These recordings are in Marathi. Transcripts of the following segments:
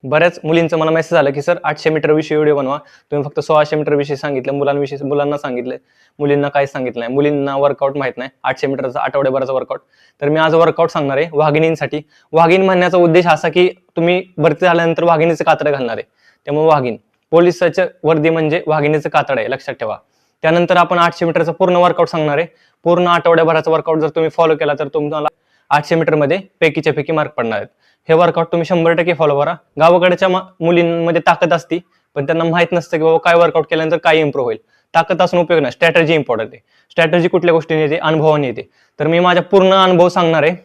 बऱ्याच मुलींचं मला मेसेज आलं की सर 800 मीटर विषयी व्हिडिओ बनवा. तुम्ही फक्त 1600 मीटर विषयी सांगितलं, मुलांना सांगितलं, मुलींना काहीच सांगितलं नाही. मुलींना वर्कआउट माहित नाही, 800 मीटरचा आठवड्याभराचा वर्कआउट. तर मी आज वर्कआउट सांगणार आहे वाघिणींसाठी. वाघीण म्हणण्याचा उद्देश असा की तुम्ही भरती झाल्यानंतर वाघिणीचं कातडं घालणार आहे, त्यामुळे वाघीण. पोलिसाचं वर्दी म्हणजे वाघिणीचं कातड आहे, लक्षात ठेवा. त्यानंतर आपण 800 मीटरचं पूर्ण वर्कआउट सांगणार आहे. पूर्ण आठवड्याभराचा वर्कआउट जर तुम्ही फॉलो केला तर तुम्हाला 800 मीटरमध्ये पैकीच्या पैकी मार्क पडणार आहेत. हे वर्कआउट तुम्ही 100% फॉलो करा. गावाकडच्या मुलींमध्ये ताकद असती, पण त्यांना माहित नसतं की बाबा काय वर्कआउट केल्यानंतर काय इम्प्रूव्ह होईल. ताकद असून उपयोग नाही, स्ट्रॅटेजी इम्पॉर्टंट आहे. स्ट्रॅटेजी कुठल्या गोष्टीने येते? अनुभवाने येते. तर मी माझा पूर्ण अनुभव सांगणार आहे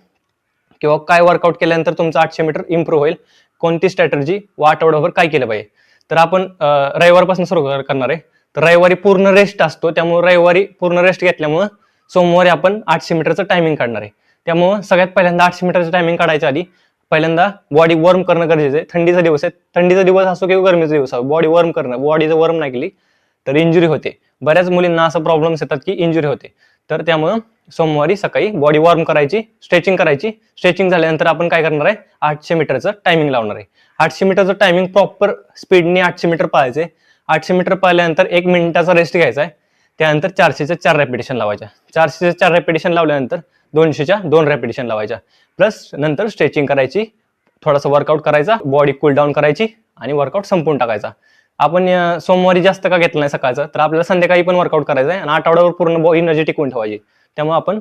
किंवा काय वर्कआउट केल्यानंतर तुमचं 800 मीटर इम्प्रूव्ह होईल, कोणती स्ट्रॅटेजी व आठवड्याभर काय केलं पाहिजे. तर आपण रविवारपासून सुरू करणार आहे. तर रविवारी पूर्ण रेस्ट असतो, त्यामुळे रविवारी पूर्ण रेस्ट घेतल्यामुळे सोमवारी आपण 800 मीटरचं टायमिंग काढणार आहे. त्यामुळे सगळ्यात पहिल्यांदा 800 मीटरचं टायमिंग काढायच्या आधी पहिल्यांदा बॉडी वॉर्म करणं गरजेचं आहे. थंडीचा दिवस आहे, थंडीचा दिवस असो किंवा गरमीचा दिवस असो, बॉडी वॉर्म करणं. बॉडीचं वॉर्म नाही केली तर इंजुरी होते. बऱ्याच मुलींना असं प्रॉब्लेम्स येतात की इंजुरी होते. तर त्यामुळं सोमवारी सकाळी बॉडी वॉर्म करायची, स्ट्रेचिंग करायची. स्ट्रेचिंग झाल्यानंतर आपण काय करणार आहे? 800 मीटरचं टायमिंग लावणार आहे. 800 मीटरचं टायमिंग प्रॉपर स्पीडने 800 मीटर पाहायचे. 800 मीटर पाहिल्यानंतर 1 मिनिटाचा रेस्ट घ्यायचा आहे. त्यानंतर 400च्या 4 रेपिटेशन लावायच्या. 400च्या 4 रेपिटेशन लावल्यानंतर 200च्या 2 रेपिटेशन लावायच्या. प्लस नंतर स्ट्रेचिंग करायची, थोडासा वर्कआउट करायचा, बॉडी कूल डाऊन करायची आणि वर्कआउट संपवून टाकायचा. आपण सोमवारी जास्त का घेतलं नाही सकाळचं, तर आपल्याला संध्याकाळी पण वर्कआउट करायचं आहे आणि आठवड्यावर पूर्ण एनर्जी टिकवून ठेवायची. त्यामुळे आपण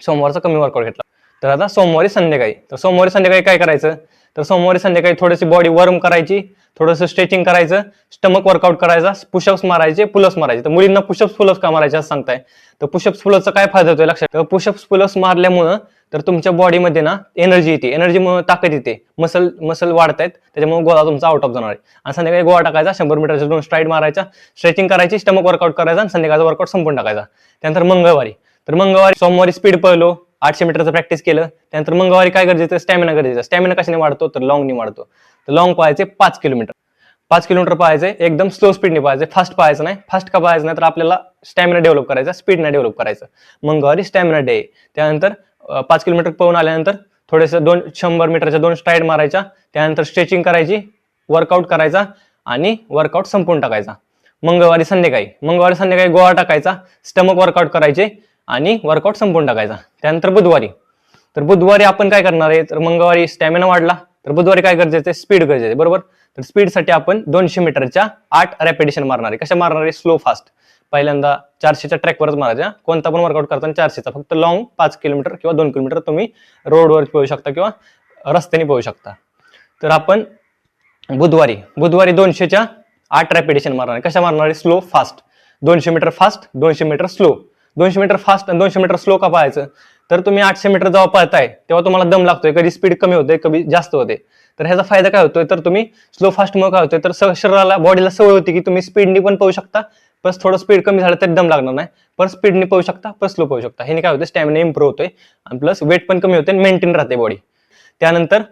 सोमवारचा कमी वर्कआउट घेतला. तर आता सोमवारी संध्याकाळी काय करायचं? तर सोमवारी संध्याकाळी थोडीशी बॉडी वॉर्म करायची, थोडंसं स्ट्रेचिंग करायचं, स्टमक वर्कआउट करायचा, पुशअप्स मारायचे, पुलअप्स मारायचे. तर मुलींना पुशअप्स पुलअप्स का मारायचे असं सांगताय, तर पुशअप्स पुलअप्सचा काय फायदा होतोय लक्षात. पुशअप्स पुलअप्स मारल्यामुळं तर तुमच्या बॉडीमध्ये ना एनर्जी येते, एनर्जीमुळे ताकद येते, मसल वाढतायत, त्याच्यामुळे गोळा तुमचा आउट ऑफ जाणार आहे. आणि संध्याकाळी गोळा टाकायचा, 100 मीटरच्या 2 स्ट्राईड मारायच्या, स्ट्रेचिंग करायची, स्टमक वर्कआउट करायचा आणि संध्याकाळचा वर्कआउट संपून टाकायचा. त्यानंतर मंगळवारी, सोमवारी स्पीड पळलो, 800 मीटरचं प्रॅक्टिस केलं. त्यानंतर मंगळवारी काय गरजेचं? स्टॅमिना गरजेचं. स्टॅमिना कशाने वाढतो? तर लॉंगने वाढतो. तर लॉंग पाहायचे 5 किलोमीटर. 5 किलोमीटर पाहायचे, एकदम स्लो स्पीडने पाहायचे, फास्ट पाहायचं नाही. फास्ट का पाहायचं नाही? तर आपल्याला स्टॅमिना डेव्हलप करायचा, स्पीड नाही डेव्हलप करायचं. मंगळवारी स्टॅमिना डे. त्यानंतर 5 किलोमीटर पळून आल्यानंतर थोडेसे 100 मीटरच्या 2 स्ट्राईड मारायच्या. त्यानंतर स्ट्रेचिंग करायची, वर्कआउट करायचा आणि वर्कआउट संपवून टाकायचा. मंगळवारी संध्याकाळी गोळा टाकायचा, स्टमक वर्कआउट करायचे आणि वर्कआउट संपवून टाकायचा. त्यानंतर बुधवारी आपण काय करणार आहे? तर मंगळवारी स्टॅमिना वाढला, तर बुधवारी काय गरजेचं आहे? स्पीड गरजेचं आहे, बरोबर. तर स्पीडसाठी आपण 200 मीटरच्या 8 रेपिटेशन मारणार आहे. कशा मारणार आहे? Slow fast. पहिल्यांदा 400च्या ट्रॅकवरच मारायचा. कोणता पण वर्कआउट करताना 400चा, फक्त लॉंग 5 किलोमीटर किंवा 2 किलोमीटर तुम्ही रोडवर पळू शकता किंवा रस्त्याने पळू शकता. तर आपण बुधवारी 200च्या 8 रेपिटेशन मारणार आहे. कशा मारणार आहे? Slow fast. 200 metre fast, 200 metre slow. 200 metre fast आणि 200 मीटर स्लो का पाहायचं? तर तुम्ही 800 मीटर जेव्हा पळताय तेव्हा तुम्हाला दम लागतोय, कधी स्पीड कमी होते, कधी जास्त होते. तर ह्याचा फायदा काय होतोय? तर तुम्ही स्लो फास्ट मग काय होतोय? तर शरीराला, बॉडीला सवय होती की तुम्ही स्पीडनी पण पळू शकता, प्लस थोडं स्पीड कमी झालं तरी दम लागणार नाही. पण स्पीडनी पळू शकता, प्लस स्लो पळू शकता. हे काय होतं? स्टॅमिना इम्प्रूव्ह होतोय आणि प्लस वेट पण कमी होते, मेंटेन राहते बॉडी. त्यानंतर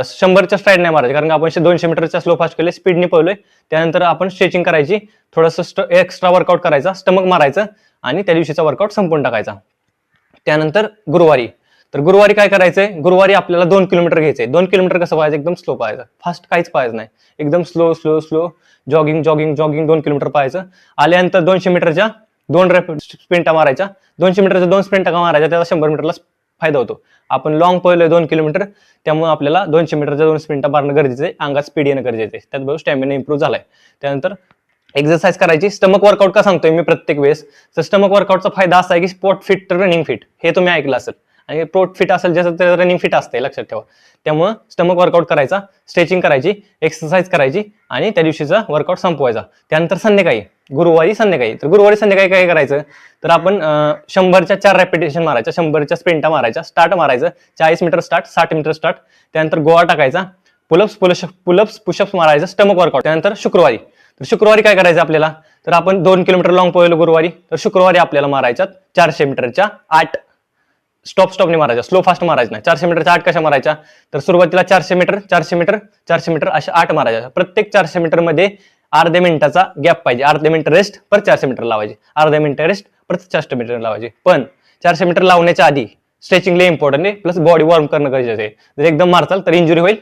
100च्या स्ट्राईड नाही मारायचे, कारण आपण 200 मीटरच्या स्लो फास्ट केले, स्पीडनी पळलोय. त्यानंतर आपण स्ट्रेचिंग करायची, थोडंसं एक्स्ट्रा वर्कआउट करायचा, स्टमक मारायचं आणि त्या दिवशीचा वर्कआउट संपवून टाकायचा. त्यानंतर गुरुवारी काय करायचंय? गुरुवारी आपल्याला 2 किलोमीटर घ्यायचंय. 2 किलोमीटर कसं पाहायचं? एकदम स्लो पाहायचं, फास्ट काहीच पाहायचं नाही, एकदम स्लो जॉगिंग 2 किलोमीटर पाहायचं. आल्यानंतर 200 मीटरच्या 2 स्प्रिंटा मारायच्या. 200 मीटरच्या 2 स्प्रिंटा का मारायच्या? त्याचा 100 मीटरला फायदा होतो. आपण लॉंग पळलोय 2 किलोमीटर, त्यामुळे आपल्याला 200 मीटरच्या 2 स्प्रिंटा मारणं गरजेचं आहे, अंगात स्पीड येणं गरजेचं आहे. त्याचबरोबर स्टॅमिना इम्प्रूव्ह झालाय. त्यानंतर एक्सरसाइज करायची. स्टमक वर्कआउट का सांगतोय मी प्रत्येक वेळेस? तर स्टमक वर्कआउटचा फायदा असा आहे की पोट फिट तर रनिंग फिट, हे तुम्ही ऐकलं असेल. आणि पोट फिट असेल जसं तर रनिंग फिट असते, लक्षात ठेवा. त्यामुळं स्टमक वर्कआउट करायचा, स्ट्रेचिंग करायची, एक्सरसाइज करायची आणि त्या दिवशीचा वर्कआउट संपवायचा. त्यानंतर गुरुवारी संध्याकाळी काय करायचं? तर आपण 100च्या 4 रेपिटेशन मारायच्या, 100च्या स्प्रिंटा मारायच्या, स्टार्ट मारायचं, 40 मीटर स्टार्ट, 60 मीटर स्टार्ट. त्यानंतर गोळा टाकायचा, पुलअप्स पुशअप्स मारायचं, स्टमक वर्कआउट. त्यानंतर शुक्रवारी काय करायचं आपल्याला? तर आपण 2 किलोमीटर लॉंग पळलो गुरुवारी, तर शुक्रवारी आपल्याला मारायच्या 400 मीटरच्या 8 स्टॉपने मारायच्या, स्लो फास्ट मारायचं नाही. 400 मीटरच्या 8 कशा मारायच्या? तर सुरुवातीला 400 मीटर अशा 8 मारायच्या. प्रत्येक 400 मीटर मध्ये अर्ध्या मिनिटाचा गॅप पाहिजे, अर्धे मिनिट रेस्ट परत 400 मीटर लावायचे, अर्ध्या मिनिट रेस्ट परत 400 मीटर लावायचे. पण 400 मीटर लावण्याच्या आधी स्ट्रेचिंग लय इम्पॉर्टंट आहे, प्लस बॉडी वॉर्म करणं गरजेचं आहे. जर एकदम मारचाल तर इंजुरी होईल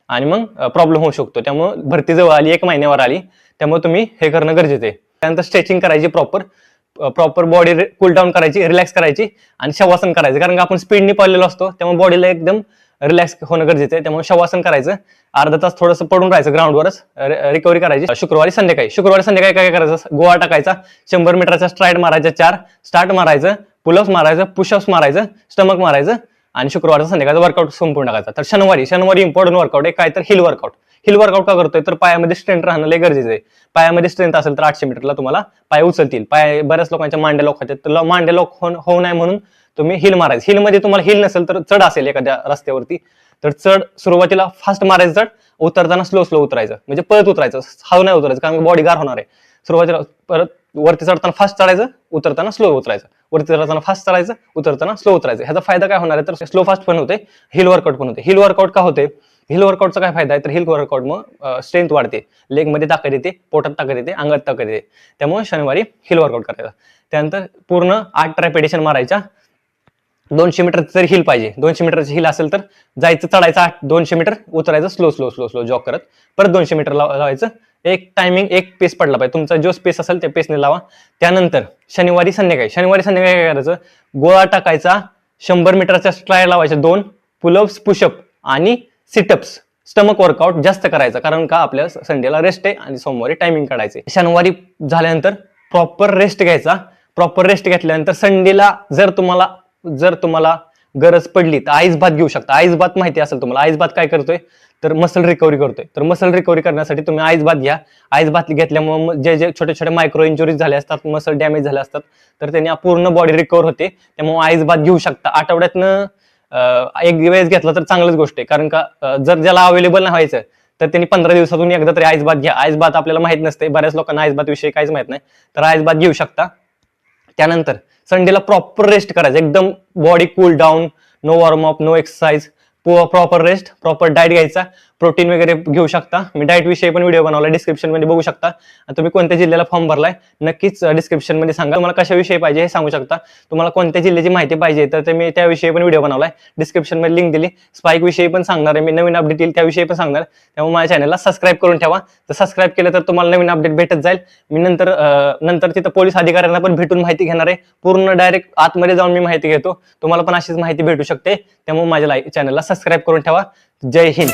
आणि मग प्रॉब्लेम होऊ शकतो. त्यामुळे भरती जवळ आली, 1 महिन्यावर आली, त्यामुळे तुम्ही हे करणं गरजेचं आहे. त्यानंतर स्ट्रेचिंग करायची, प्रॉपर बॉडी कूल डाऊन करायची, रिलॅक्स करायची आणि शवासन करायचं. कारण का आपण स्पीडने पळलेलो असतो, त्यामुळे बॉडीला एकदम रिलॅक्स होणं गरजेचं आहे. त्यामुळे शवासन करायचं, अर्धा तास थोडंसं पडून राहायचं ग्राउंडवरच, रिकव्हरी करायची. शुक्रवारी संध्याकाळी काय करायचं, गोळा टाकायचा, 100 मीटरचा स्ट्राईड मारायचा, 4 स्टार्ट मारायचं, पुलअप्स मारायचं, पुशअप्स मारायचं, स्टमक मारायचं आणि शुक्रवारचा संध्याकाळचा वर्कआउट संपूर्ण टाकायचा. तर शनिवारी इम्पॉर्टंट वर्कआउट आहे काय, तर हिल वर्कआउट. हिल वर्कआउट का करतोय, तर पायामध्ये स्ट्रेंथ राहणं लय गरजेचं आहे. पायामध्ये स्ट्रेंथ असेल तर 800 मीटरला तुम्हाला पाय उचलतील. बऱ्याच लोकांच्या मांड्या लॉक होतात, तर मांड्या लॉक होऊ नये म्हणून तुम्ही हिल मारायचं. हिलमध्ये तुम्हाला हिल नसेल तर चढ असेल एखाद्या रस्त्यावरती, तर चढ सुरुवातीला फास्ट मारायचं, चढ उतरताना स्लो उतरायचं, म्हणजे पळत उतरायचं, हळू नाही उतरायचं, कारण बॉडी गार होणार आहे. सुरुवातीला परत वरती चढताना फास्ट चढायचं, उतरताना स्लो उतरायचं, वरती चढताना फास्ट चढायचं, उतरताना स्लो उतरायचं. ह्याचा फायदा काय होणार आहे, तर स्लो फास्ट पण होते, हिल वर्कआउट पण होते. हिल वर्कआउट का होते, हिल वर्कआउटचा काय फायदा आहे, तर हिल वर्कआउट मग स्ट्रेंथ वाढते, लेगमध्ये ताकद येते, पोटात ताकद येते, अंगात ताकद येते. त्यामुळे शनिवारी हिल वर्कआउट करायचा. त्यानंतर पूर्ण 8 रेपिटेशन मारायच्या. 200 मीटर जर हिल पाहिजे, 200 मीटरची हिल असेल तर जायचं, चढायचं 200 मीटर, उतरायचं स्लो जॉग करत, परत 200 मीटर लावायचं. एक टायमिंग, एक पेस पडला पाहिजे, तुमचा जो पेस असेल त्या पेसने लावा. त्यानंतर शनिवारी संध्याकाळी काय करायचं, गोळा टाकायचा, 100 मीटरचा स्ट्राईड लावायचे, 2 पुलअप्स, पुशअप आणि सिटअप्स. स्टमक वर्कआउट जास्त करायचा, कारण का आपल्या संडेला रेस्ट आहे आणि सोमवारी टायमिंग काढायचे. शनिवारी झाल्यानंतर प्रॉपर रेस्ट घ्यायचा. प्रॉपर रेस्ट घेतल्यानंतर संडेला जर तुम्हाला गरज पडली तर आईस बाथ घेऊ शकता. आईस बाथ माहिती असेल तुम्हाला, आईस बाथ काय करतोय, तर मसल रिकव्हरी करतोय. तर मसल रिकव्हरी करण्यासाठी तुम्ही आईस बाथ घ्या. आईस बाथ घेतल्यामुळे जे छोटे मायक्रो इंजुरीज झाले असतात, मसल डॅमेज झाले असतात, तर त्यांनी पूर्ण बॉडी रिकव्हर होते. त्यामुळे आईस बाथ घेऊ शकता. आठवड्यातनं एक वेळेस घेतला तर चांगलीच गोष्ट आहे, कारण का जर ज्याला अवेलेबल नाही व्हायचं तर त्यांनी 15 दिवसातून एकदा तरी आईस बाथ घ्या. आईस बाथ आपल्याला माहित नसते, बऱ्याच लोकांना आईस बाथ विषयी काहीच माहित नाही, तर आईस बाथ घेऊ शकता. त्यानंतर संडेला प्रॉपर रेस्ट करायचं, एकदम body cool down, no warmup, no exercise, proper rest, proper diet घ्यायचा, प्रोटीन वगैरे घेऊ शकता. मी डाएट विषयी पण व्हिडिओ बनवला, डिस्क्रिप्शन मध्ये बघू शकता. आणि तुम्ही कोणत्या जिल्ह्याला फॉर्म भरलाय नक्कीच डिस्क्रिप्शन मध्ये सांगा. तुम्हाला कशाविषयी पाहिजे हे सांगू शकता. तुम्हाला कोणत्या जिल्ह्याची माहिती पाहिजे तर ते मी त्याविषयी पण व्हिडिओ बनवलाय, डिस्क्रिप्शन मध्ये लिंक दिली. स्पाइक विषयी पण सांगणार आहे मी, नवीन अपडेट येईल त्याविषयी पण सांगणार. त्यामुळे माझ्या चॅनलला सबस्क्राईब करून ठेवा. तर सबस्क्राईब केलं तर तुम्हाला नवीन अपडेट भेटत जाईल. मी नंतर तिथं पोलीस अधिकाऱ्यांना पण भेटून माहिती घेणार आहे. पूर्ण डायरेक्ट आतमध्ये जाऊन मी माहिती घेतो. तुम्हाला पण अशीच माहिती भेटू शकते. त्यामुळे माझ्या चॅनलला सबस्क्राईब करून ठेवा. जय हिंद.